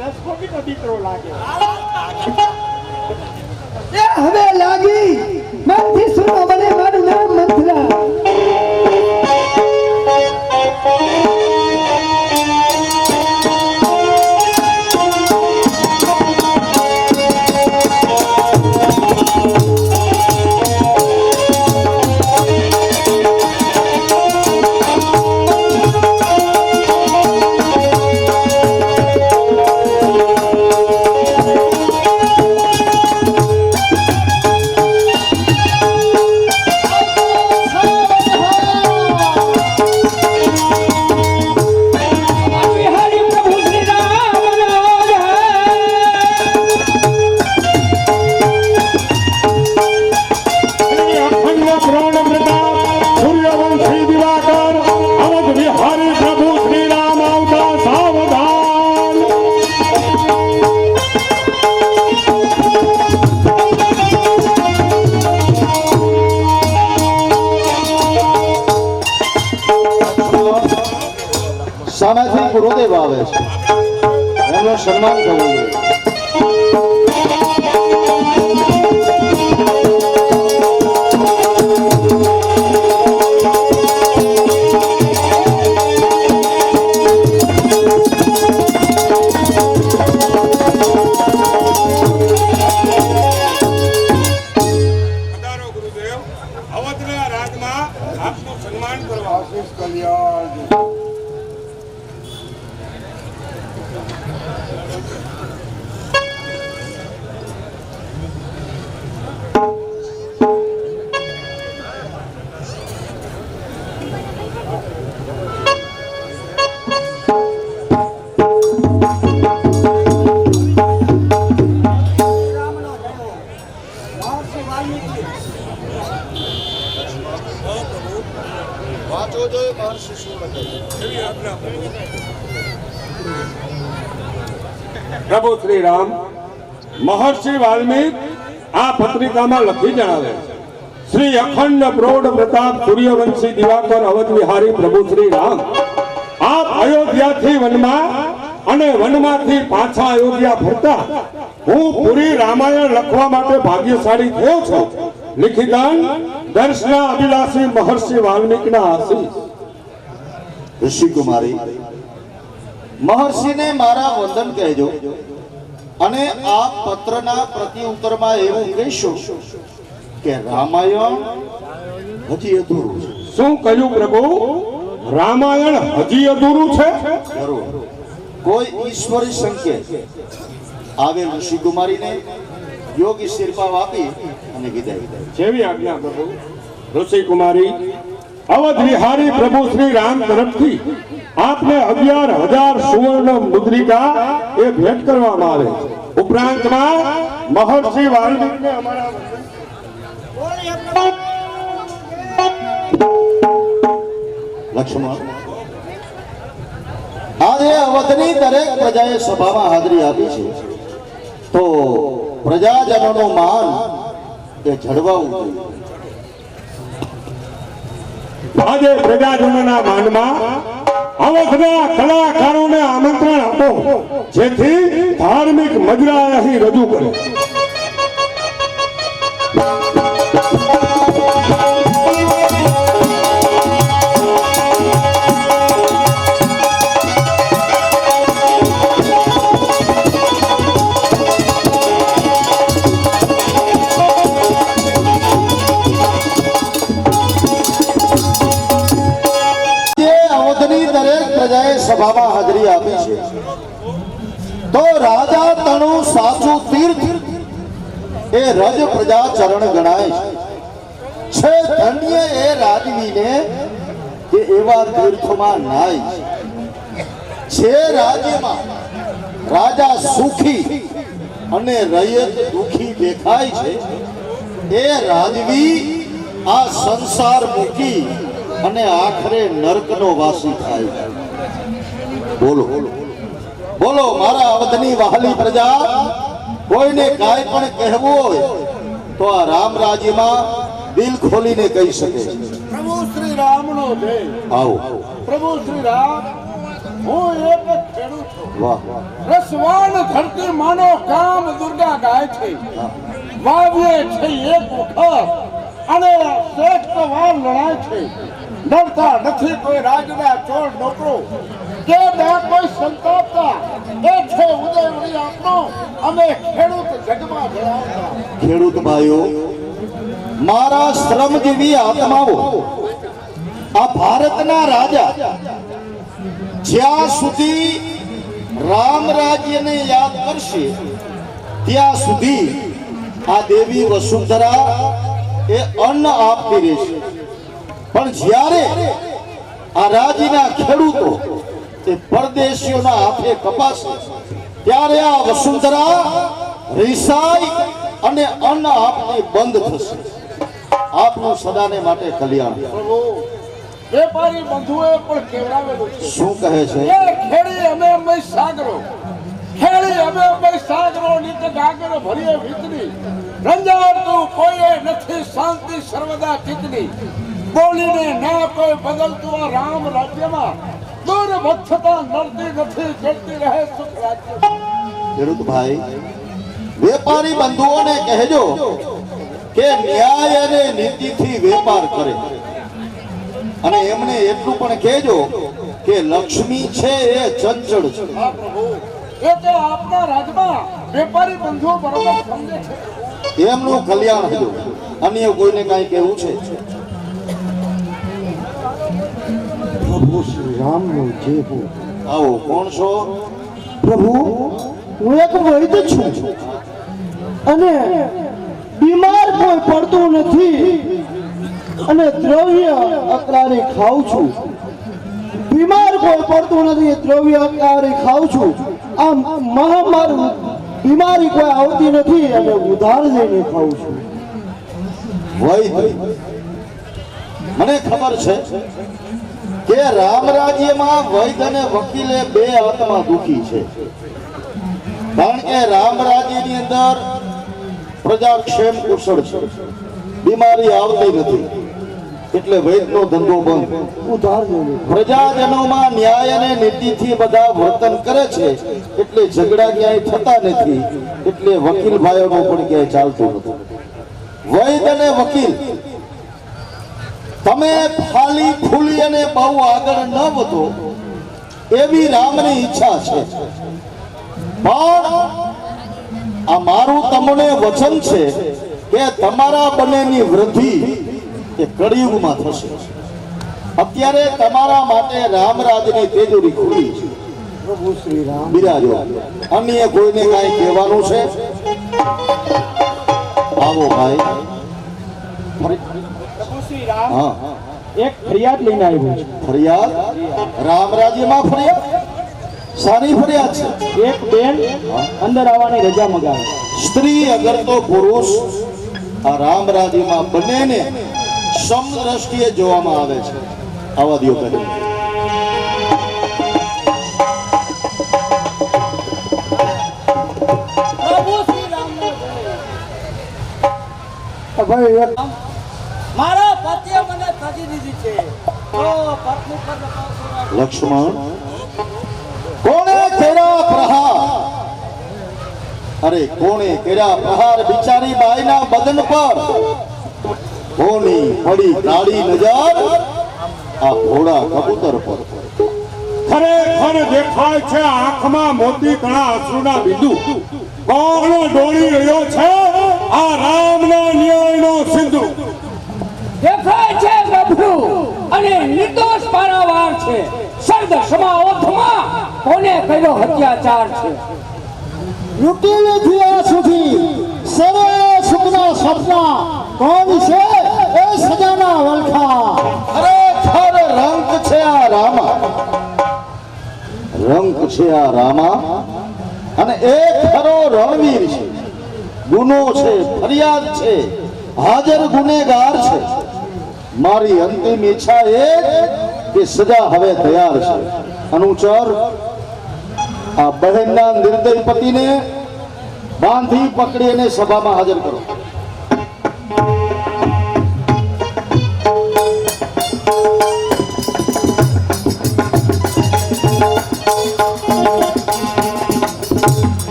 રસકોટીનો દીકરો લાગે. એ હવે લાગી માથી સુનો મને મારું નામ મંથરા. સામેથી ગુરુદેવ આવે છે, એમનું સન્માન કરવું જોઈએ. ગુરુદેવ, અવધના રાજમાં આપનું સન્માન કરવા આશીષ કલ્યાણ. પ્રભુ શ્રી રામ મહર્ષિ વાલ્મીક આ પત્રિકામાં લખી જણાવે, શ્રી અખંડ પ્રૌઢ પ્રતાપ સૂર્યવંશી દિવાકર અવધ વિહારી પ્રભુ શ્રી રામ આપ અયોધ્યાથી વનમાં અને વનમાંથી પાછા અયોધ્યા ફરતા હું પૂરી રામાયણ લખવા માટે ભાગ્યશાળી થયો છું. લિખિતાન દર્શના અભિલાષી મહર્ષિ વાલ્મીકના આશીષ. ઋષિ કુમારી, મહર્ષિને મારા વંદન કહેજો અને આ પત્રના પ્રત્યુત્તરમાં એવું કહીશું કે રામાયણ હજી અધૂરું છે. શું કહ્યું પ્રભુ? રામાયણ હજી અધૂરું છે? કોઈ ઈશ્વરી સંકેત આવેલ ઋષિ કુમારીને યોગી શિરપાવ આપી અને વિદાય. જેવી આજ્ઞા પ્રભુ. ઋષિ કુમારી, અવધ વિહારી પ્રભુ શ્રી રામ તરફથી આપને 11,000 સુવર્ણ મુદ્રિકા એ ભેટ કરવામાં આવે છે. ઉપરાંતમાં મહર્ષિ વાલ્મીકને અમારા લક્ષ્મણ, આજે અવધની દરેક પ્રજાએ સભામાં હાજરી આપી છે, તો પ્રજાજનોનું માન એ જળવાવું જોઈએ. આજે પ્રજાજનોના માનમાં અવધના કલાકારોને આમંત્રણ આપો, જેથી ધાર્મિક મજરા અહીં રજૂ કરે. સભામાં હાજરી આપી છે, તો રાજા તણુ સાચું તીર્થ એ રજ પ્રજા ચરણ ગણાય છે. ધન્ય એ રાજવીને કે એવા તીર્થમાં નાય છે. રાજ્યમાં રાજા સુખી અને રૈયત દુખી દેખાય છે, એ રાજવી આ સંસાર મૂકી અને આખરે નરકનો વાસી થાય છે. બોલો બોલો મારા અવધની વહાલી પ્રજા, કોઈને કાંઈ પણ કહેવું હોય તો આ રામ રાજ્યમાં દિલ ખોલીને કહી શકે છે. પ્રભુ શ્રી રામનો જય. આવો પ્રભુ શ્રી રામ હું એક ખેડૂત છું. વાહ વાહ રસવાન ધરતી માનો કામ દુર્ગા ગાય છે. વાવીએ છે એક વખત અને શ્રેષ્ઠ વાર લડાય છે. ડરતા નથી કોઈ રાજના ચોર નોકરો કે ના કોઈ સંતાપતા. એ છે ઉદયવરી આપનો અમે ખેડૂત જગમાં જણાવતા. ખેડૂત ભાઈઓ, મારા શ્રમજીવી આત્માઓ, આ ભારતના રાજા જ્યાં સુધી રામ રાજ્યને યાદ કરશે ત્યાં સુધી આ દેવી વસુંધરા એ અન્ન આપતી રહેશે. પણ જ્યારે આ રાજ્યના ખેડૂતો એ પરદેશીઓના હાથે કપાશે ત્યારે આ વસુંધરા રિસાઈ અને અન્ન આપતી બંધ થશે. આપનું સદાને માટે કલ્યાણ. પ્રભુ, વેપારી બંધુએ પણ કેવડાવેલું છે. શું કહે છે? એ ખેડી અમે અમે સાગરો, ખેડી અમે અમે સાગરો નિત ગાગર ભરીએ વીતની. રંજાડતું કોઈએ નથી શાંતિ સર્વદા ચિતની. બોલીને ના કોઈ બદલતું આ રામ રાજ્યમાં. દૂર વત્સતા નડતી નથી, ચડતી રહે સુખ રાજ્ય. ખેડૂત ભાઈ, વેપારી બંધુઓને કહેજો કે ન્યાય અને નીતિથી વેપાર કરે. અને એમને એટલું પણ કહેજો કે લક્ષ્મી છે એ ચંચળ છે. હા પ્રભુ, એ તો આપના રાજમાં વેપારી બંધુઓ બરોબર સમજે છે. એમનું કલ્યાણ થયું. અન્ય કોઈને કાંઈ કહેવું છે? પ્રભુ શ્રી રામનો જય હો. આવો, કોણ છો? પ્રભુ, હું એક વૈદ છું અને બીમાર કોઈ પડતું નથી અને દ્રવ્ય અકરારી ખાઉં છું. બીમાર કોઈ પડતું નથી, દ્રવ્ય અકરારી ખાઉં છું. આમ મહામારી બીમારી કોઈ આવતી નથી અને ઉધાર લઈને ખાઉં છું. વૈદ, મને ખબર છે કે રામ રાજ્યમાં વૈદ અને વકીલે બે આત્મા દુખી છે. કારણ કે રામ રાજ્યની અંદર પ્રજા ક્ષેમ કુશળ છે, બીમારી આવતી નથી, એટલે વૈદનો ધંધો બંધ. ઉધાર લઈને પ્રજાજનોમાં ન્યાય અને નીતિથી બધા વર્તન કરે છે, એટલે ઝઘડા ક્યાંય થતા નથી, એટલે વકીલ ભાઈઓનું પણ ક્યાંય ચાલતું નથી. વૈદ અને વકીલ, તમે ફાલી ફૂલી અને બહુ આગળ ન વધો એવી રામની ઈચ્છા છે. પણ આ મારું તમને વચન છે કે તમારા બંનેની વૃદ્ધિ એ કળિયુગમાં થશે. અત્યારે તમારા માટે રામરાજની તેજોરી ખુલી છે. પ્રભુ શ્રી રામ. બિરાજો. અન્ય કોઈને કાંઈ કહેવાનું છે? આવો ભાઈ. પ્રભુ શ્રી રામ, હા, એક ફરિયાદ લઈને આવ્યો છું. ફરિયાદ? રામ રાજ્યમાં ફરિયાદ? સારી ફરિયાદ છે. એક બેન અંદર આવવાની રજા મગાવે. સ્ત્રી અગર તો પુરુષ આ રામ રાજ્યમાં બંનેને સમ દ્રષ્ટિએ જોવામાં આવે છે. આવા દિયો કહે. પ્રભુ શ્રી રામનો જય. ભાઈ એક મારા પતિએ મને ત્યજી દીધી છે. તો પત્ની પર નકારશો. લક્ષ્મણ, કોણે કર્યા પ્રહાર? અરે કોણે કર્યા પ્રહાર બિચારી બાઈના બદન પર? કોની પડી કાળી નજર આ ઘોડા કબૂતર પર? ખરેખર દેખાય છે આંખમાં મોતી કણા અશ્રુના બિંદુ. કોણ ડોળી રહ્યો છે આ રામના ન્યાયનો સિંધુ? દેખાય છે પ્રભુ અને નિર્દોષ પારાવાર છે. શબ્દ સમાઓથમાં કોને કર્યો અત્યાચાર છે? રૂકેલી થયા સુધી સર્વે સુખના સપના કોણ છે એ સજાના વલખા. ખરેખર રંગ છે આ રામા, રંગ છે આ રામા. અને એ ખરો રણવીર છે. ગુનો છે, ફરિયાદ છે, હાજર ગુનેગાર છે. મારી અંતિમ ઈચ્છા એ કે સજા હવે તૈયાર છે. અનુચર, આ બહેનના નિર્દય પતિને બાંધી પકડી અને સભામાં હાજર કરો.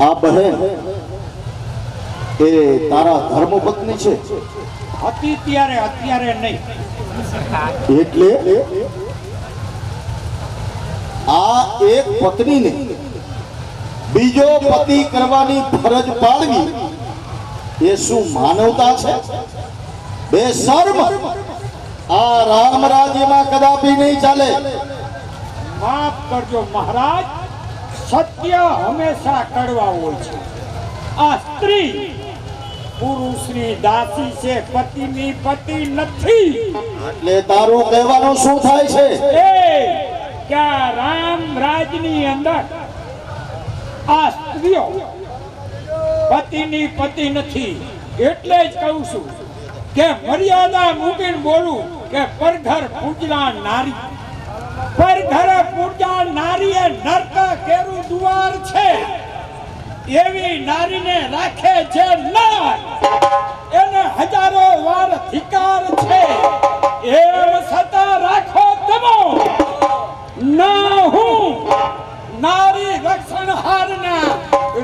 આ બહેન એ તારા ધર્મપત્ની છે? હતી ત્યારે, અત્યારે નહીં. એટલે આ એક પત્નીને બીજો પતિ કરવાની ફરજ પાડવી એ શું માનવતા છે? બેશરમ! આ રામ રાજ્યમાં કદાપી નહીં ચાલે. માફ કરજો મહારાજ, સત્ય હંમેશા કડવા હોય છે. આ સ્ત્રી પુરુષની દાસી છે, પતિની પતિ નથી. એટલે તારું કહેવાનું શું થાય છે? એ કે આ રામ રાજની અંદર આ સ્ત્રીઓ પતિની પતિ નથી. એટલે જ કહું છું કે મર્યાદા મૂકીને બોલું કે પરઘર પૂજના નારી, પરઘર પૂજા નારી એ નર્ક કેરું દ્વાર છે. એવી નારીને રાખે છે નર, એને હજારો વાર ધિકાર છે. એમ છતાં રાખો તમો ના હું નારી રક્ષણ હારના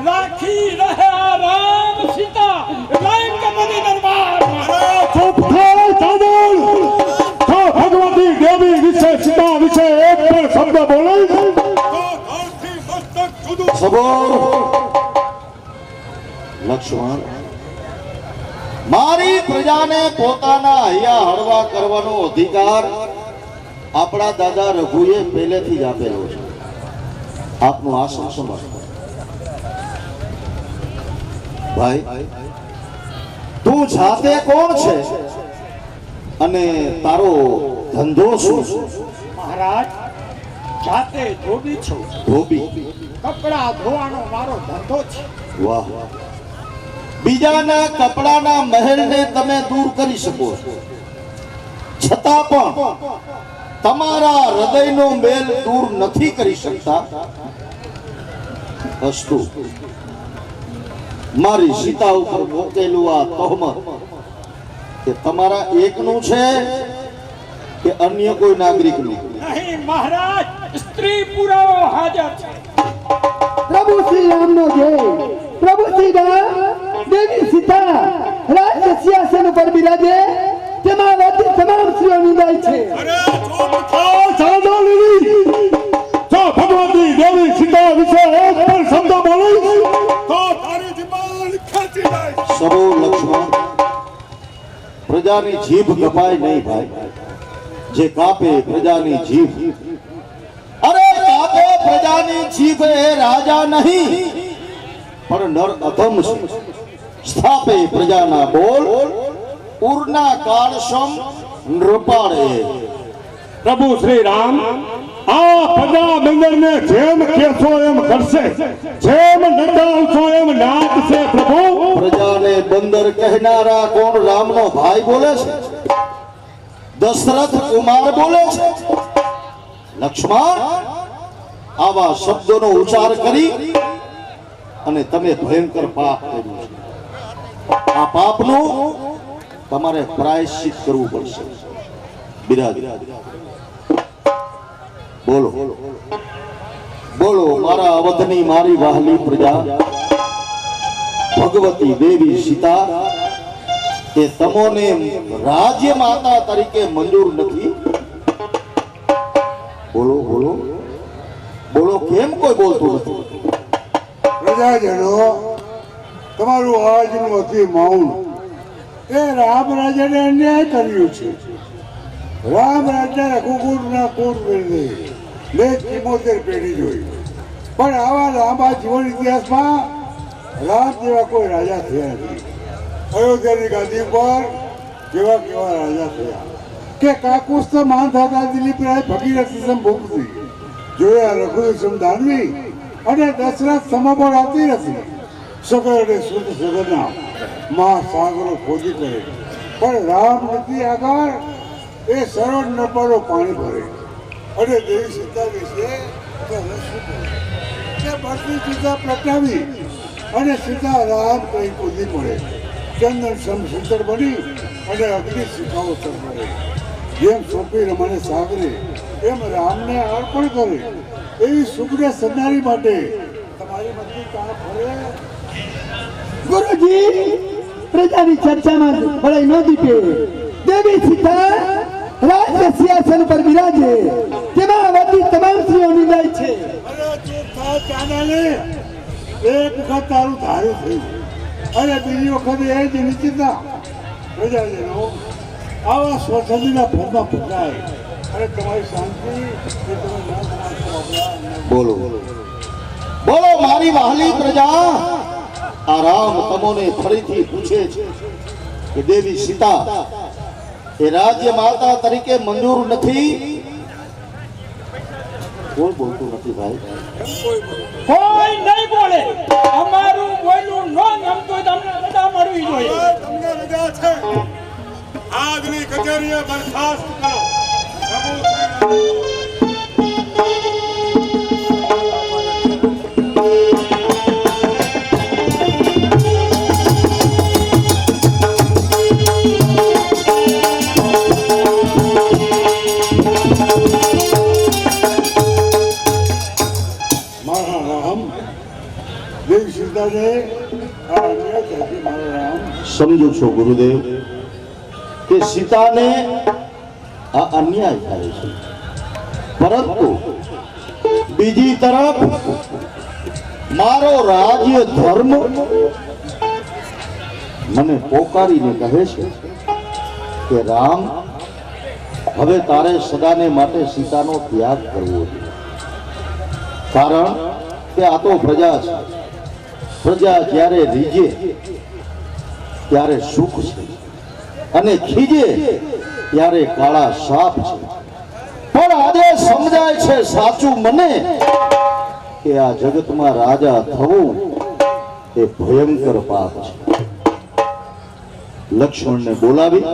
રાખી રહ્યા રામ સીતા લંકપતિ દરબારમાં. ભગવતી દેવી વિશે, સીતા વિશે એક પણ શબ્દ બોલે સબોર લક્ષ્મણ, મારી પ્રજાને પોતાના હૈયા હળવા કરવાનો અધિકાર આપણા દાદા રઘુએ પહેલેથી જ આપેલો છે. આપનું આસન સમજ. ભાઈ, તું જાતે કોણ છે અને તારો ધંધો શું છે? મહારાજ, જાતે ધોબી છું. ધોબી? કપડા ધોવાનો મારો ધંધો છે. વાહ! બીજાના કપડાના મહેલને તમે દૂર કરી શકો છો, છતાં પણ તમારા હૃદયનો મેલ દૂર નથી કરી શકતા. અસ્તુ, મારી સીતા ઉપર મૂકેલું આ તહોમત કે તમારા એકનું છે કે અન્ય કોઈ નાગરિકનું? નહીં મહારાજ, સ્ત્રી પુરાવો હાજર છે. પ્રભુ શ્રી રામનો જય. પ્રભુ શ્રી રામ દેવી સીતા રાજ્ય સિંહાસન ઉપર બિરાજે તેમાં વાતી તમામ સ્ત્રીઓ નિંદાય છે. જો ભગવતી દેવી સીતા વિશે એક પણ શબ્દ બોલે તો તારી જીભ ખેંચી જાય. સબો લક્ષ્મણ, પ્રજાની જીભ કપાય નહીં ભાઈ. જે કાપે પ્રજાની જીભ, અરે કાપે પ્રજાની જીભ એ રાજા નહીં પણ નર અધમ છે. સ્થાપે પ્રજાના બોલ, ઉરના કાળસમ નૃપાળે. પ્રભુ શ્રી રામ આ પ્રજા બંદરને જેમ કહેશો એમ કરશે, જેમ નડાવશો એમ નાચશે. પ્રભુ, પ્રજાને બંદર કહેનારા કોણ રામનો ભાઈ બોલે છે? દશરથ કુમાર બોલે છે. લક્ષ્મણ, આવા શબ્દોનો ઉચ્ચાર કરી અને તમે ભયંકર પાપ કર્યું છે. આ પાપનું તમારે પ્રાયશ્ચિત કરવું પડશે. બિરાજ, બોલો બોલો. મારા અવધની મારી વહાલી પ્રજા ભગવતી દેવી સીતા કે તમોને રાજ્ય માતા તરીકે મંજૂર નથી? બોલો બોલો બોલો. કેમ કોઈ બોલતું નથી? પ્રજાજનો, તમારું આજનું અતિ મૌન એ રામ રાજાને અન્યાય કર્યું છે. રામ રાજા રઘુકુળના કુળ મેળવી 74 પેઢી જોઈ, પણ આવા લાંબા જીવન ઇતિહાસમાં રામ જેવા કોઈ રાજા થયા નથી. અયોધ્યાની ગાદી પર કેવા કેવા રાજા થયા કે કાકુસ્ત માન થતા દિલીપ રાય ભગીરથ ભૂપતિ જોયા, રઘુસમ દાનવી અને દશરથ સમબળ આવતી નથી. સગર અને શુદ્ધ સગરના મહાસાગરો ખોદી કરે, પણ રામ નીતિ આગળ એ સરળ નપાળો પાણી ભરે. અને દેવી સીતા વિશે તો હું શું કહું કે બધી સીતા પ્રગટાવી અને સીતા રામ કઈ કૂદી પડે, ચંદન સમ સુંદર બની અને અગ્નિ શિખાઓ તરફડે. જેમ સોંપી રમણે સાગરે એમ રામને અર્પણ કરે એવી સુખને સન્નારી માટે તમારી મંદિર કાં ફરે? ગુરુજી પ્રજાની ચર્ચામાં ભળાઈ ન દીપે દેવી સીતા રાજ્ય સિંહાસન પર બિરાજે તેમાં આવતી તમામ સ્ત્રીઓ નિંદાય છે. અરે ચૂપ થા ચાંદાને. એક વખત તારું ધાર્યું થયું અને બીજી વખત એ જ નિશ્ચિતના પ્રજાજનો આવા સ્વસંદીના ભરમાં ભૂખાય અને તમારી શાંતિ એ તમે ના તમારા બોલો બોલો મારી વહાલી પ્રજા, આ રામ તમોને ફરીથી પૂછે છે કે દેવી સીતા એ રાજ્ય માતા તરીકે મંજૂર નથી? કોઈ બોલતું નથી ભાઈ. કોઈ નહીં બોલે. અમારું બોલવું ન ગમતું હોય તો અમને રજા મળવી જોઈએ. તમને રજા છે. આજની કચેરીએ બરખાસ્ત કરો. પ્રભુ શ્રી રામ. મારા રામ દેવી સીતાને આ અન્યાય કરતી મારા રામ સમજુ છો ગુરુદેવ કે સીતાને આ અન્યાય થાય છે, પરંતુ બીજી તરફ મારો રાજ્ય ધર્મ મને પોકારીને કહે છે કે રામ, હવે તારે સદાને માટે સીતાનો ત્યાગ કરવો જોઈએ. કારણ કે આ તો પ્રજા છે. પ્રજા જ્યારે રીજે ત્યારે સુખ છે અને ખીજે ત્યારે કાળા સાપ છે. પણ આજે સમજાય છે સાચું મને કે આ જગતમાં રાજા થવું એ ભયંકર પાપ છે. લક્ષ્મણને બોલાવી,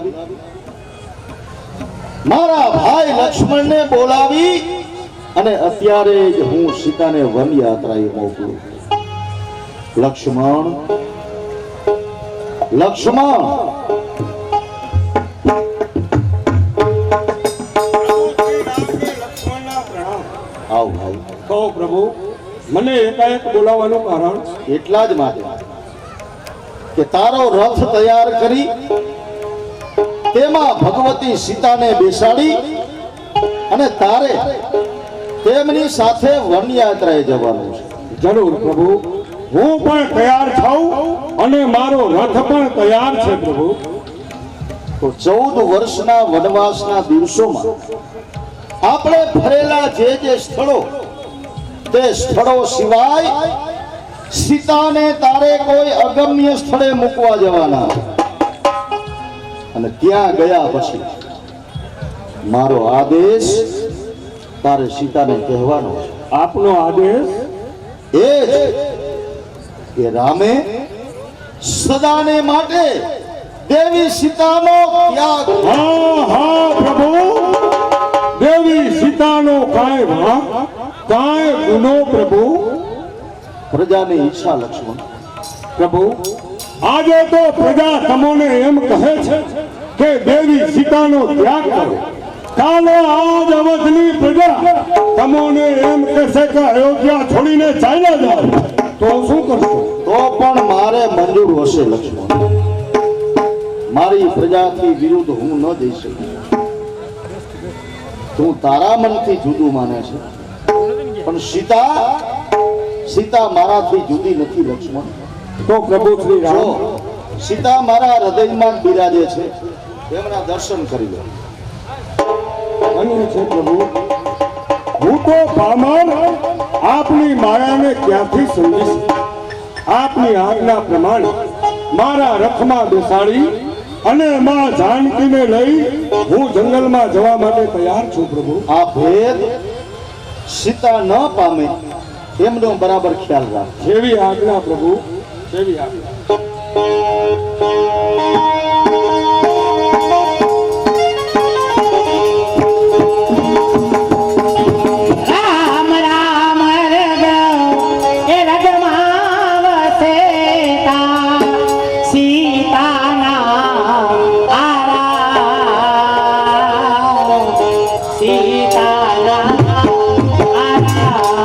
મારા ભાઈ લક્ષ્મણને બોલાવી અને અત્યારે જ હું સીતાને વન યાત્રાએ મોકલું. લક્ષ્મણ, લક્ષ્મણ, લક્ષ્મણના પ્રણામ. આવ ભાઈ. કહો પ્રભુ, મને એકાએક બોલાવવાનું કારણ? એટલા જ માટે કે તારો રથ તૈયાર કરી તેમાં ભગવતી સીતાને બેસાડી અને તારે તેમની સાથે વન યાત્રાએ જવાનું છે. જરૂર પ્રભુ, હું પણ તૈયાર છું અને મારો રથ પણ તૈયાર છે પ્રભુ. તો 14 વર્ષના વનવાસના દિવસોમાં આપણે ફરેલા જે સ્થળો, તે સ્થળો સિવાય સીતાને તારે કોઈ અગમ્ય સ્થળે મૂકવા જવાના. અને ત્યાં ગયા પછી મારો આદેશ તારે સીતાને કહેવાનો છે. આપનો આદેશ? એ જ કે રામે સદાને માટે દેવી સીતાનો ત્યાગ. હા હા પ્રભુ, દેવી સીતાનો કાંઈ વાંક, કાંઈ ગુનો પ્રભુ? પ્રજાની ઈચ્છા લક્ષ્મણ. પ્રભુ, આજે તો પ્રજા તમોને એમ કહે છે કે દેવી સીતાનો ત્યાગ કરો. કાલે આજ અવધની પ્રજા તમોને એમ કહેશે કે અયોધ્યા છોડીને ચાલ્યા જાઓ, તો શું કરશો? તો પણ મારે મંજૂર હશે લક્ષ્મણ. મારી પ્રજાથી વિરુદ્ધ હું ન જઈ શકું. તું તારા મનથી જુદું માને છે, પણ સીતા મારાથી જુદી નથી લક્ષ્મણ. તો પ્રભુ શ્રી જો રામ, સીતા મારા હૃદયમાં જ બિરાજે છે, તેમના દર્શન કરી લો. ધન્ય છે પ્રભુ. હું તો પામર આપની માયાને ક્યાંથી સમજીશ? આપની આજ્ઞા પ્રમાણે મારા રથમાં બેસાડી અને માં જાનકીને લઈ હું જંગલમાં જવા માટે તૈયાર છું પ્રભુ. આ ભેદ સીતા ન પામે એમનો બરાબર ખ્યાલ રાખ. જેવી આજ્ઞા પ્રભુ, જેવી આજ્ઞા. રામ રામ રઘ એ રઘમાં વસેતા સીતાના આરા સીતાના આરા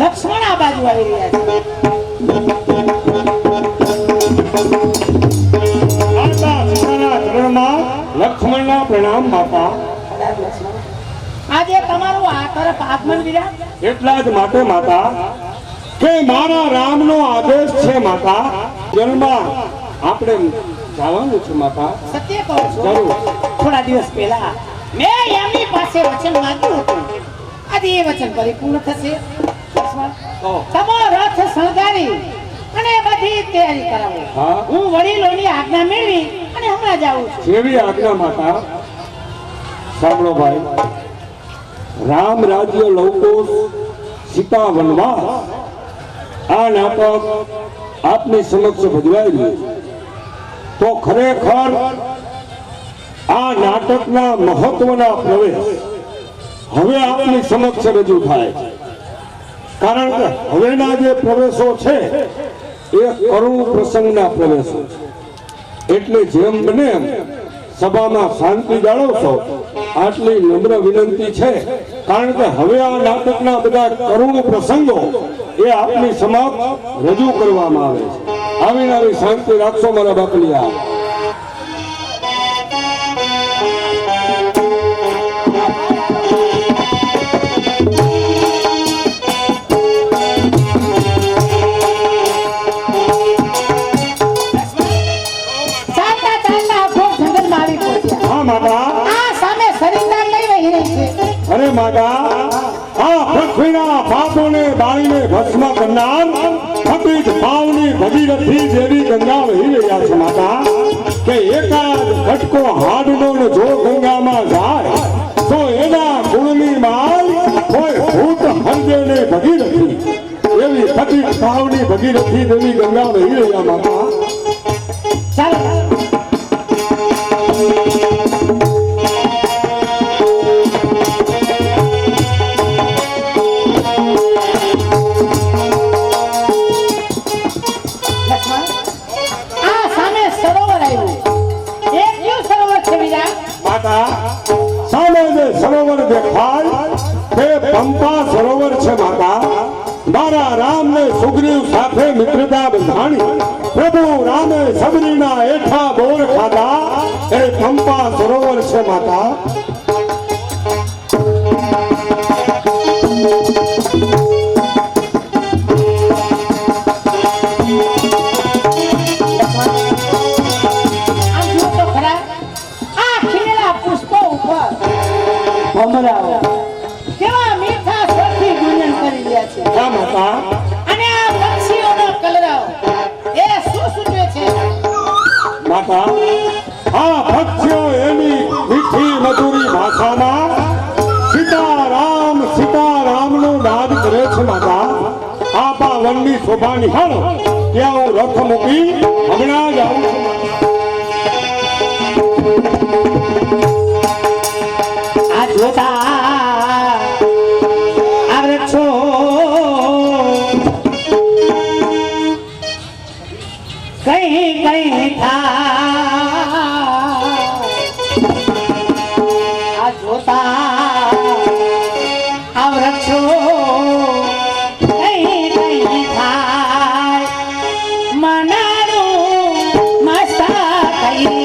લક્ષ્મણ આ બાજુ આવી રહ્યા છે. માતા સીતાના ચરણમાં લક્ષ્મણના પ્રણામ માતા. આજે તમારું આ તરફ આગમન વિરામ એટલા જ માટે માતા કે મારા રામનો આદેશ છે માતા. જન્મમાં આપણે જવાનું છે માતા. સત્ય કહું છું. જરૂર. થોડા દિવસ પહેલા મેં એમની પાસે વચન માંગ્યું હતું. આજે એ વચન પરિપૂર્ણ થશે. લક્ષ્મણ, તમો રથ શણગારી અને બધી તૈયારી કરાવો. હા. હું વડીલોની આજ્ઞા મેળવી અને હમણાં જ આવું છું. જેવી આજ્ઞા માતા. સાંભળો ભાઈ, રામ રાજ્ય લવકોશ સીતા વનવાસ આ નાટક આપની સમક્ષ ભજવાયેલું તો ખરેખર આ નાટકના મહત્વના પ્રવેશ હવે આપની સમક્ષ રજૂ થાય છે. કારણ કે હવેના જે પ્રવેશો છે એ કરુણ પ્રસંગના પ્રવેશો છે. એટલે જેમ બને એમ સભામાં શાંતિ જાળવશો આટલી નમ્ર વિનંતી છે. કારણ કે હવે આ નાટકના બધા કરુણ પ્રસંગો એ આપની સમક્ષ રજૂ કરવામાં આવે છે. આવીને આવી શાંતિ રાખશો મારા બાપલિયા. ચાલતા ચાલતા ઘોર જંગલમાં આવી પહોંચ્યા. હા માતા. આ સામે સરિતા કઈ વહી રહી છે? અરે માતા, આ પૃથ્વીના પાપોને બાળીને ભસ્મ કરનાર પતિત ભાવની ભગીરથી દેવી ગંગા વહી રહ્યા છે માતા. કે એકાદ ફટકો હાડનો ને જો ગંગામાં જાય તો એના ગુણની માલ કોઈ ભૂત હરજે ને ભગીરથી એવી પતિત ભાવની ભગીરથી દેવી ગંગા વહી રહ્યા માતા. ચાલો લક્ષ્મણ, આ સામે સરોવર આવ્યું. એ કયું સરોવર છે વિરા? માતા, સામે જે સરોવર દેખાય તે પંપા સરોવર છે માતા. મારા રામને સુગ્રીવ સાથે મિત્રતા બંધાણી પ્રભુ રામે સબરીના એઠા બોર ખાધા એ પંપા સરોવર છે માતા. આમ જુઓ તો ખરા, આ ખીલેલા પુષ્પો ઉપર ભમરાઓ કેવા મીઠા સ્વરથી ગુંજન કરી રહ્યા છે. હા માતા. અને આ પક્ષીઓનો કલરવ એ શું સૂચવે છે? માતા, આ પક્ષીઓ એની મીઠી મધુરી ભાષામાં સીતારામનો નાદ કરે છે માતા. આપા વનની શોભા નિહાળો ત્યાં હું રથ મૂકી હમણાં જ આવું છું. આ જોતા આ વૃક્ષો કઈ કઈ આ જોતા આ વૃક્ષો કઈ કઈ થાય મનારું મસ્તા કઈ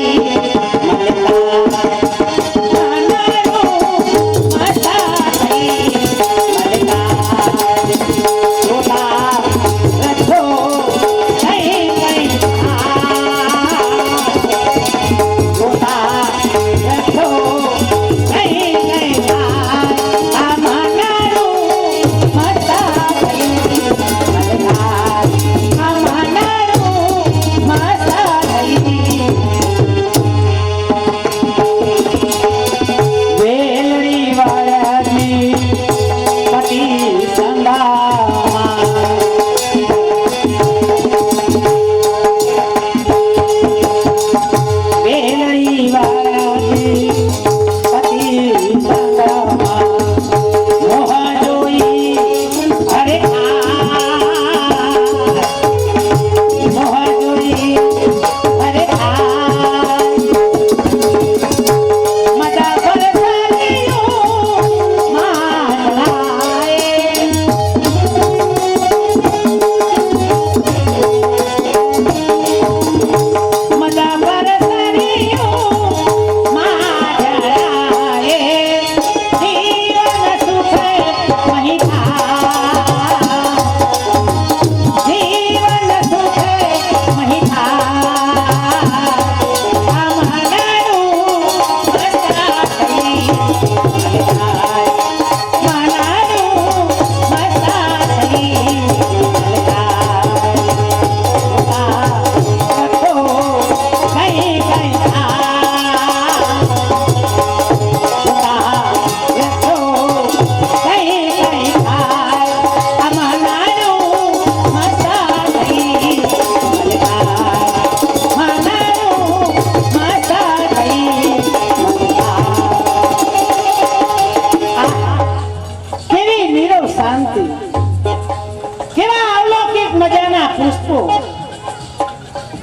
મજાના પુષ્પો,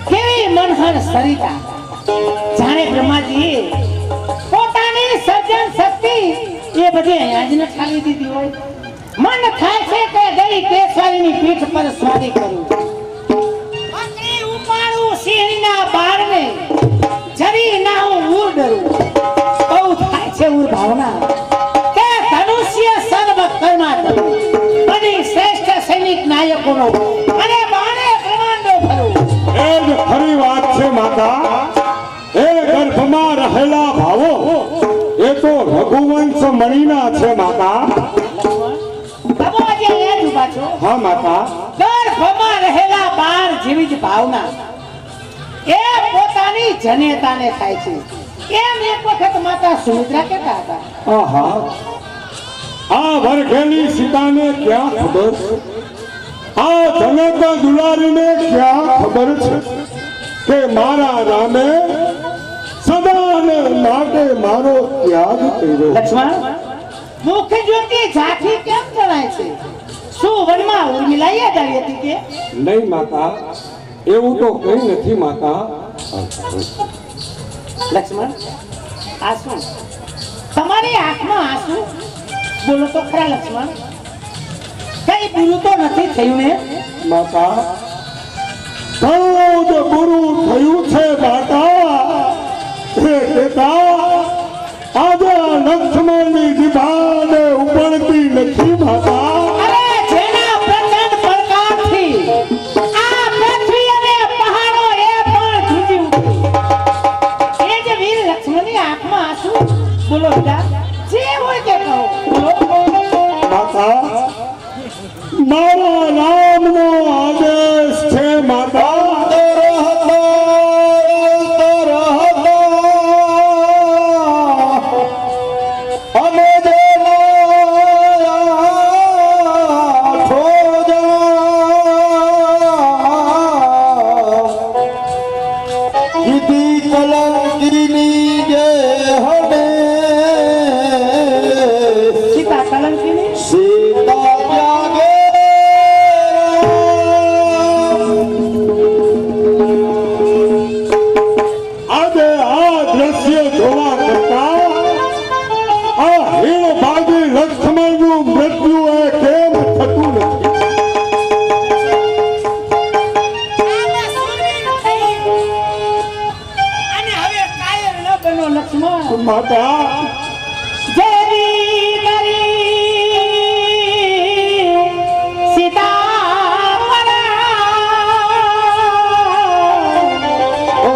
કેવી મનહર સરિતા, જાણે બ્રહ્માજીએ પોતાની સર્જન શક્તિ એ બધી અહીંયા જ ન ઠાલી દીધી હોય. મન થાય છે કે ગઈ કેસરીની પીઠ પર સ્વારી કરું, પકડી ઉપાડું સિંહના બાળને, જરી ના હું ઉર ડરું. બહુ થાય છે ઉર ભાવના કે ધનુષ્ય સર્વ કર્મા કરું, બની શ્રેષ્ઠ સૈનિક નાયકોનો અને બાણે બ્રહ્માંડો ફરું. એ જ ખરી વાત છે માતા. એ ગર્ભમાં રહેલા ભાવો એ તો રઘુવંશ મણીના છે માતા. બાબુ આજે અહીંયા જ ઊભા છો. હા માતા. ગર્ભમાં રહેલા બાળ જેવી જ ભાવના એ પોતાની જનેતાને થાય છે. એમ એક વખત માતા સુમિત્રા કહેતા હતા, આહા, આ વરખેલી સીતાને ક્યાં ખબર, આ જનતા દુલારીને ક્યાં ખબર છે કે મારા રામે સદાને માટે મારો ત્યાગ કર્યો. લક્ષ્મણ, મુખ જ્યોતિ ઝાંખી કેમ જણાય છે? શું વનમાં ઉર્મિલા યાદ આવી હતી કે? નહીં માતા, એવું તો કઈ નથી માતા. લક્ષ્મણ, આંસુ, તમારી આંખમાં આંસુ? બોલો તો ખરા લક્ષ્મણ, કઈ પૂરું તો નથી થયું ને? માતા, ઘણું જ બુરું થયું છે માતા. હે પિતા, આજે લક્ષ્મણની જીભાને ઉપડતી નથી માતા. અરે જેના પ્રચંડ પડકારથી આ પૃથ્વી અને પહાડો એ પણ ધ્રુજી ઉઠી, એ જ વીર લક્ષ્મણની આંખમાં આંસુ? બોલો બેટા, જે હોય તે કહો. બોલો. માતા, મારા રામનો આદેશ છે માતા. સીતા કલંકીની આજે આ દ્રશ્ય જોવા કરતા આ હીણભાગી લક્ષ્મણનું મૃત્યુ એ કેમ થતું નથી? અને હવે કાયર ન બનો લક્ષ્મણ. માતા, જેવી કરી સીતામણા, ઓ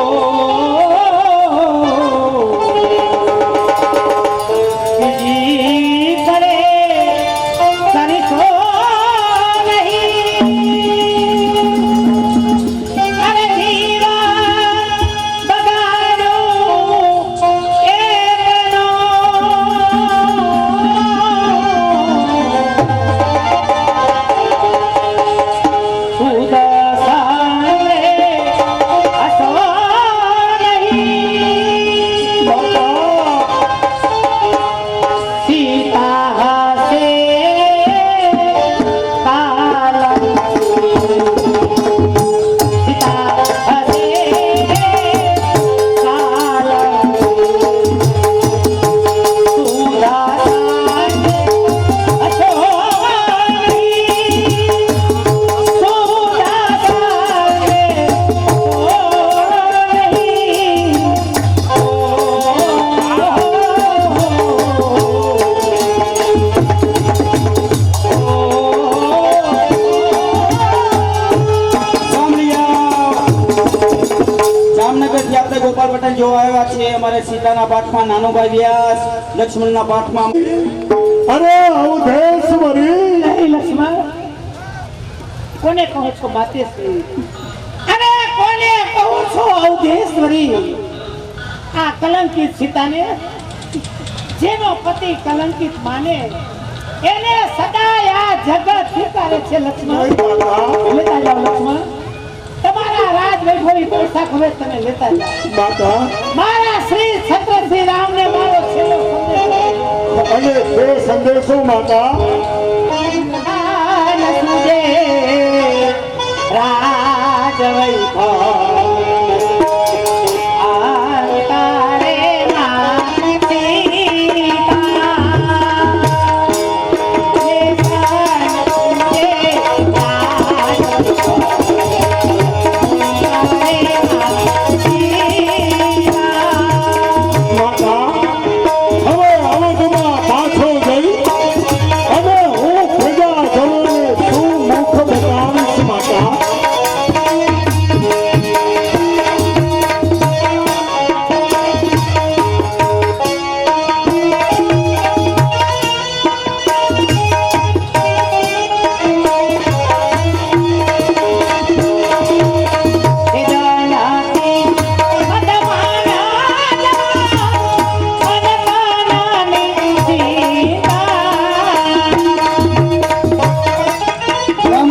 બીજી પડે કરીશો નહીં. અરે જીવન બગાડ્યું એનો ઉદસાને હસો નહીં. સીતા હસે કાલમ, સીતા હસે કાલમ, સુદાસાને હસો નહીં. સુદાસાને જામનગરથી આપણે ગોપાલ પટેલ જોવા આવ્યા છીએ. અમારે સીતાના પાઠમાં નાનુભાઈ વ્યાસ, લક્ષ્મણના પાઠમાં અરે અવધેશ્વરી, નહીં લક્ષ્મણ, કોને કહો છો માતેશ્વરી? અરે કોને કહો છો અવધેશ્વરી? આ કલંકિત સીતાને, જેનો પતિ કલંકિત માને, એને સદાય આ જગત સ્વીકારે છે લક્ષ્મણ. લેતા જાઓ લક્ષ્મણ, તમારા રાજ વૈભવી પૈસા હવે તમે લેતા જાઓ. માતા, મારા શ્રી છત્રસિંહ રામને મારો છેલ્લો સંદેશો. અને તે સંદેશો માતા, આનંદે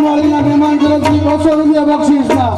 દિવાળીના મહેમાન તરફથી 200 રૂપિયા બક્ષિસના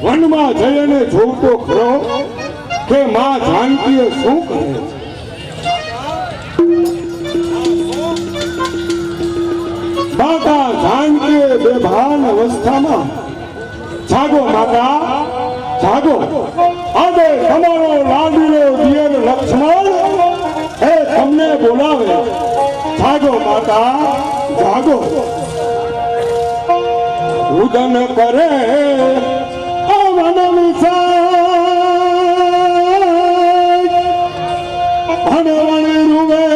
વનમાં જઈને જોઉં તો ખરો કે માં જાનકીએ શું કરે છે. માતા જાનકીએ બેભાન અવસ્થામાં જાગો માતા જાગો, આજે તમારો લાડીલો દિયર લક્ષ્મણ એ તમને બોલાવે. જાગો માતા જાગો. ઉદન કરે વન વિસાય હનવણ રૂવે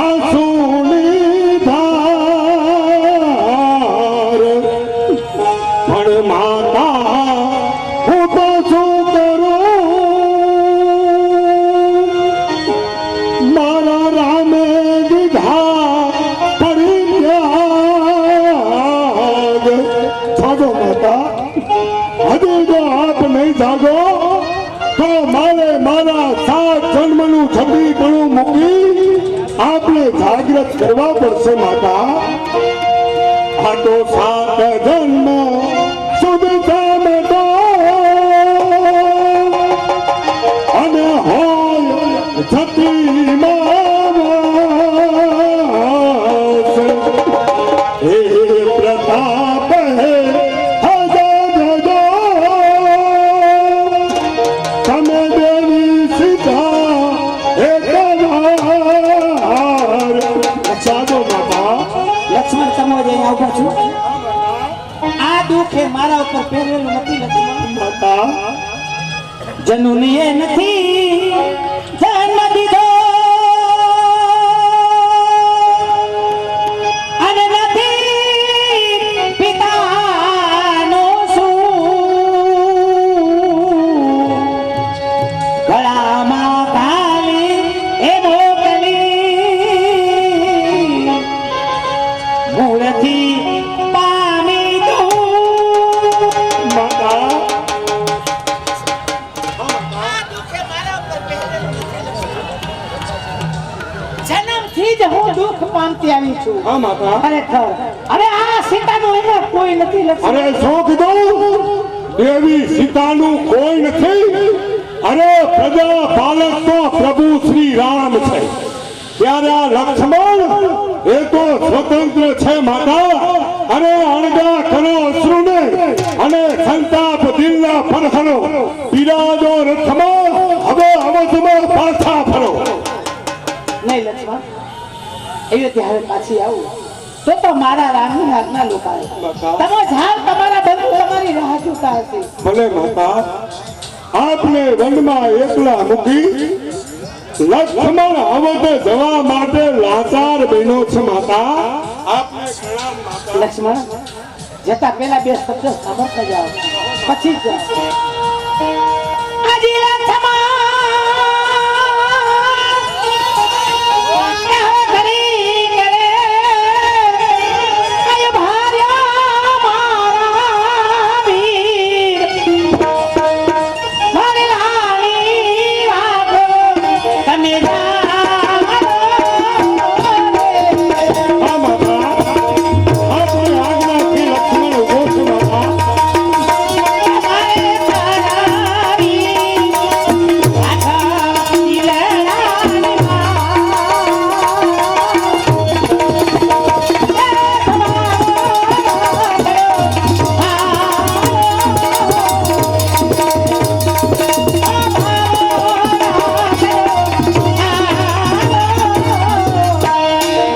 આંસુની ધાર. પણ માતા હું તો શું કરું, મારા રામે દીધા પરિત્યાગ. જાગો માતા, હજી જો આપ નહીં જાગો તો મારે મારા 7 જન્મનું છબીપણું મૂકી આપણે જાગૃત કરવા પડશે માતા. આ તો 7 જન્મ સુધી ચામતો અને હોય જતી માસ. હે પ્રતાપ હે તમે દેવી સીતા એકવાર. જાગો માતા. લક્ષ્મણ સમો જઈને આવું છું. આ દુઃખ એ મારા ઉપર પહેરેલું નથી લક્ષ્મણ. માતા જનુનીએ નથી જન્મ દીધો અને નથી પિતાનો શું. ગળામાં ખાલી એ મોકલી મૂળથી પામી તું. માતા જન્મથી જ હું દુઃખ પામતી આવી છું. હા માતા. ખરેખર હવે આ સીતાનું એને કોઈ નથી લક્ષ્મણ. અરે શું કીધું? દેવી સીતાનું કોઈ નથી. અરે પ્રજા પાલક તો પ્રભુ શ્રી રામ છે. ત્યારે આ લક્ષ્મણ એ તો સ્વતંત્ર છે માતા. અરે અણગા કરો અશ્રુને અને સંતાપ દિલના પરખરો. બિરાજો રથમાં હવે અવધમાં પાછા ફરો. નહીં લક્ષ્મણ, એવી ત્યારે પાછી આવું તો મારા રામની આજ્ઞા લોકાય. તમે જાઓ, તમારા બંધુ તમારી રાહ જોતા હશે. ભલે માતા. આપને વનમાં એકલા મૂકી લક્ષ્મણ અવધ જવા માટે લાચાર બન્યો છે માતા. આપને પ્રણામ માતા. લક્ષ્મણ, જતા પહેલા 2 શબ્દ સાંભળતા જાઓ. પછી જ આજે લક્ષ્મણ કરી કરે આય ભાર્યા મારા વીર મારી લાલી વાગો તમે હા માતા આપની આજ્ઞાથી લક્ષ્મણ ઉભો છે માતા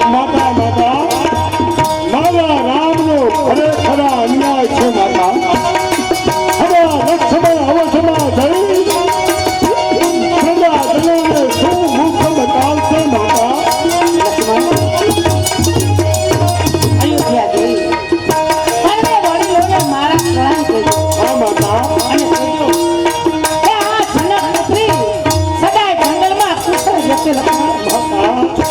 માતા માતા મારા રામનો ખરેખર અન્યાય છે માતા હવે લક્ષ્મણ અવસરમાં જઈ પ્રજાજનોને શું મુખ બતાવશે માતા અયોધ્યા જઈ સર્વે વડીલોને મારા પ્રણામ કરજો હા માતા અને કહેજો કે આ જનકપુત્રી સદાય જંગલમાં કુશળ જશે લક્ષ્મણ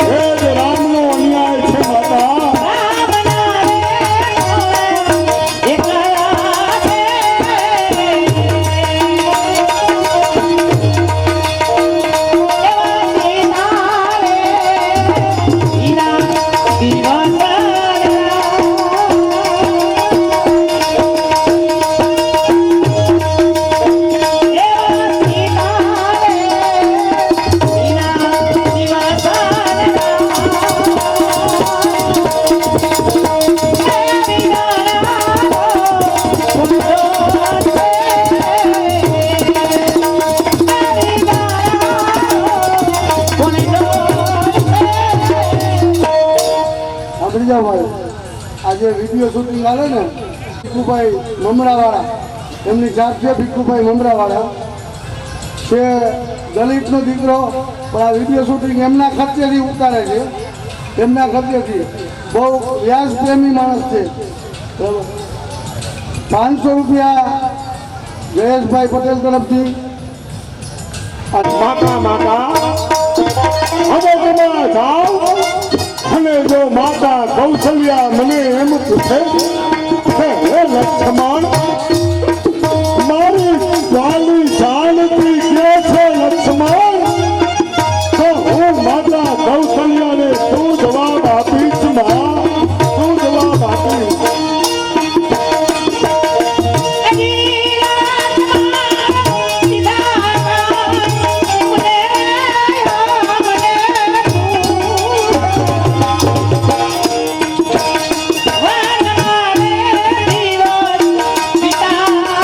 એ જ રામનો અન્યાય છે માતા સાંભળી જાઓ ભાઈ આજે વિડીયો શૂટિંગ આવે ને ભીખુભાઈ મમરાવાળા એમની જાત છે ભીખુભાઈ મમરાવાળા છે દલિતનો દીકરો પણ આ વિડીયો શૂટિંગ એમના ખર્ચેથી ઉતારે છે એમના ખર્ચેથી બહુ વ્યાજ પ્રેમી માણસ છે બરાબર 500 રૂપિયા જયેશભાઈ પટેલ તરફથી માતા માતા હવે તમે જાઓ અને જો માતા કૌશલ્યા મને એમ પૂછે કે હે લક્ષ્મણ મારી વાલી જાનકી કે છે લક્ષ્મણ તો હું માતા કૌશલ્યાને શું જવાબ આપીશ માં શું જવાબ આપીશ પિતા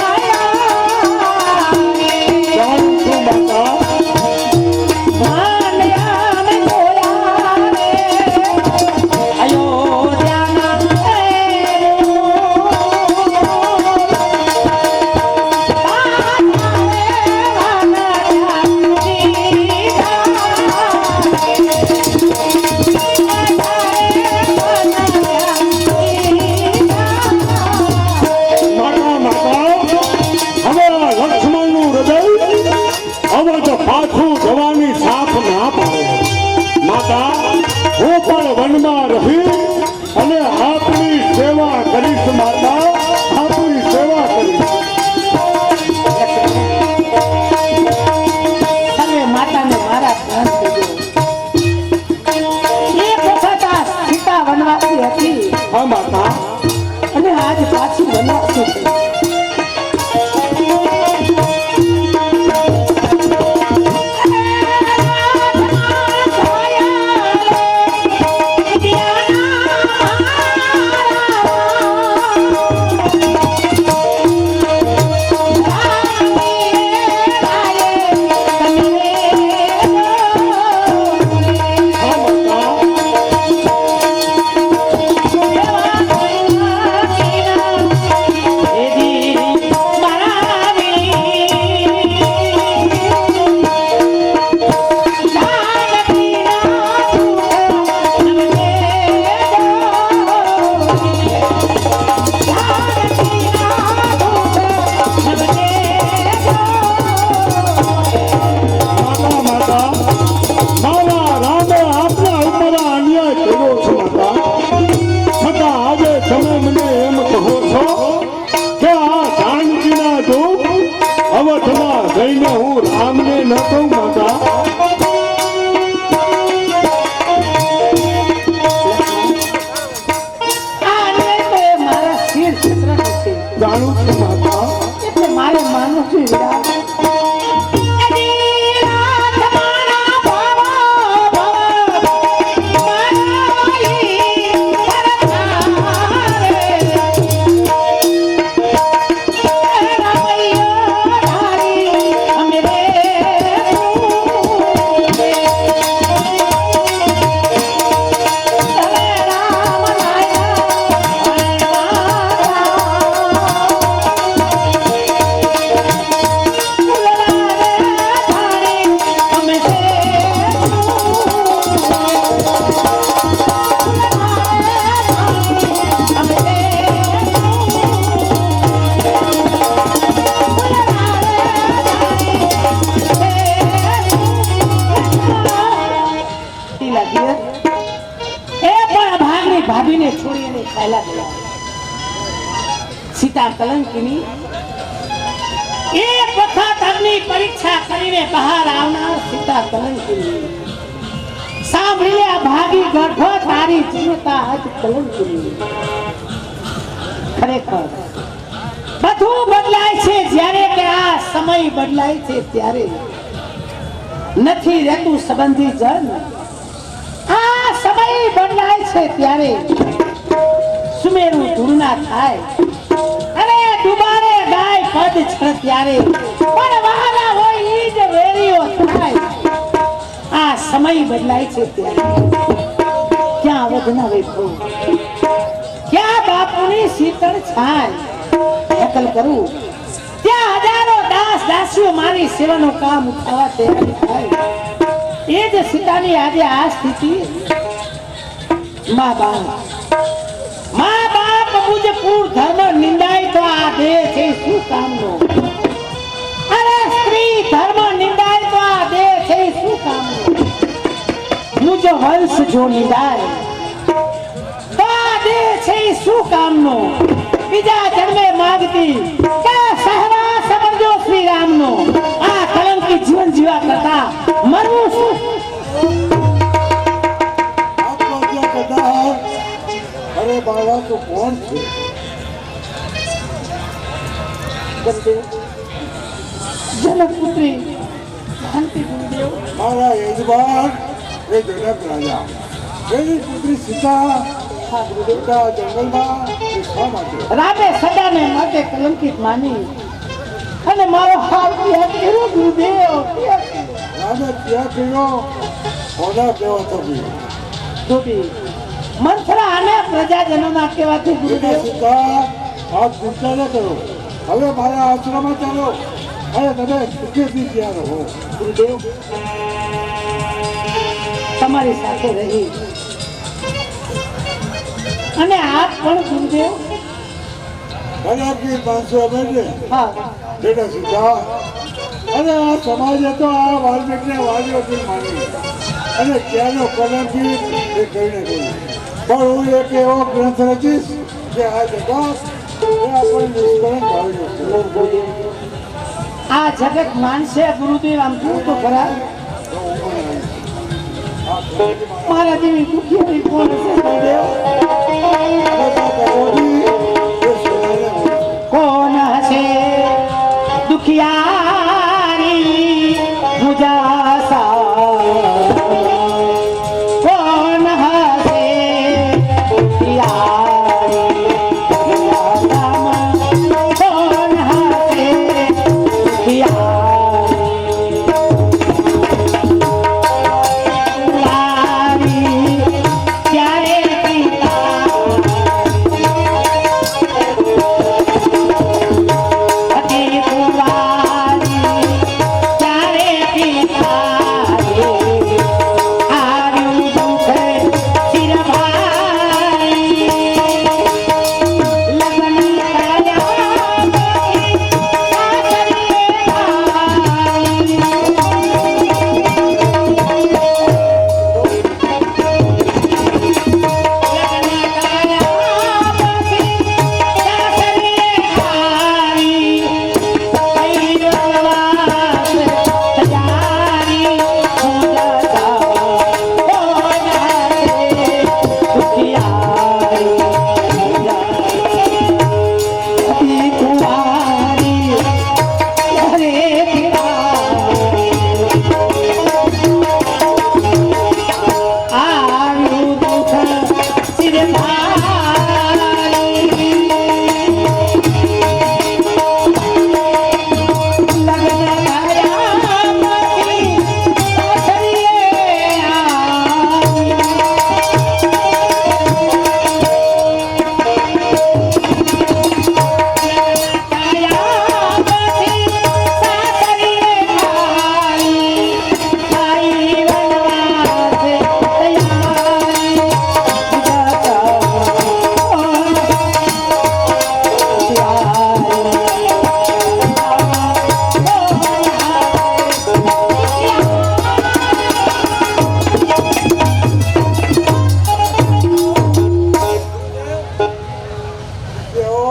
કરીને હું રામને ન કહું માતા. આને તો એ મારા શિર ક્ષેત્રનું છે. જાણું છું માતા. એટલે મારે માનવું છે વીરા. ભાભીને છોડી અને ચાલ્યા ગયા. સીતા કલંકિની એક વખત અગ્નિ પરીક્ષા કરીને બહાર આવનાર સીતા કલંકિની સાંભળી લે આ ભાગી ગર્ભ તારી જીવતા આજ કલંકિની. ખરેખર બધું બદલાય છે જ્યારે કે આ સમય બદલાય છે ત્યારે નથી રહેતું સંબંધી જન. આ સમય બદલાય છે ત્યારે સુમેરું ધૂળના થાય અને દુબારે ગાય પદ છે ત્યારે પણ વહાલા હોય ઈ જ વેરીઓ થાય. આ સમય બદલાય છે ત્યારે ક્યાં વધના વૈભવ, ક્યાં બાપુની શીતળ છાય નકલ કરું, ત્યાં હજારો દાસ દાસીઓ મારી સેવાનું કામ ઉઠાવવા તૈયાર થાય. એ જ સીતાની આજે આ સ્થિતિ. મા બાપ મુજ પૂર ધર્મ નિંદાય તો આ દેહ છે શું કામનો? અરે સ્ત્રી ધર્મ નિંદાય તો આ દેહ છે શું કામનો? મુજ વંશ જો નિંદાય તો આ દેહ છે શું કામનો? બીજા જન્મે માગતી કે સહવાસ સમજો શ્રી રામનો. આ કલંકી જીવન જીવા કરતા મરવું શું? અરે બાળા તો કોણ છે? જનકપુત્રી શાંતિ ગુરુદેવ. મારા યજમાન એ જનક રાજા, એની પુત્રી સીતા બેટા જંગલમાં એ શા માટે? રામે સદાને માટે કલંકિત માની અને મારો હાલ ત્યાગ કર્યો ગુરુદેવ. રામે ત્યાં કર્યો કોના કેવા થકી? ધોબી મંથરા અને પ્રજાજનોના કહેવાથી ગુરુદેવ. સીતા આપ ચિંતા ન કરો, હવે મારા આશ્રમમાં ચાલો અને તમે સુખેથી ત્યાં રહો. ગુરુદેવ તમારી સાથે રહી અને આપ પણ ગુરુદેવ. અને આપની 500 અમેને હા બેટા સીતા, અને આ સમાજે તો આ વાલ્મીકને વાલ્મીકી માની અને ત્યાંનો કલંકી એ કહીને ગયું. પણ હું એક એવો ગ્રંથ રચીશ કે આ જગત એ આપણને નિષ્કલંક ભાવી જશે. આ જગત માનશે ગુરુદેવ. આમ જોવું તો ખરા મારા જેવી દુખિયારી કોણ છે ગુરુદેવ? કોણ હશે દુખિયારી મુજાસા? કોણ હશે દુખિયારી મુજાસામાં? કોણ હશે દુખિયારી? ત્યારે પિતા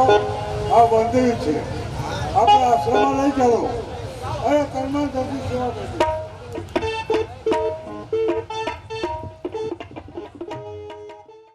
આ બંધી છે આપણે આ સેવા લઈ ચાલો અરે કર્માંતરથી સેવા કરજો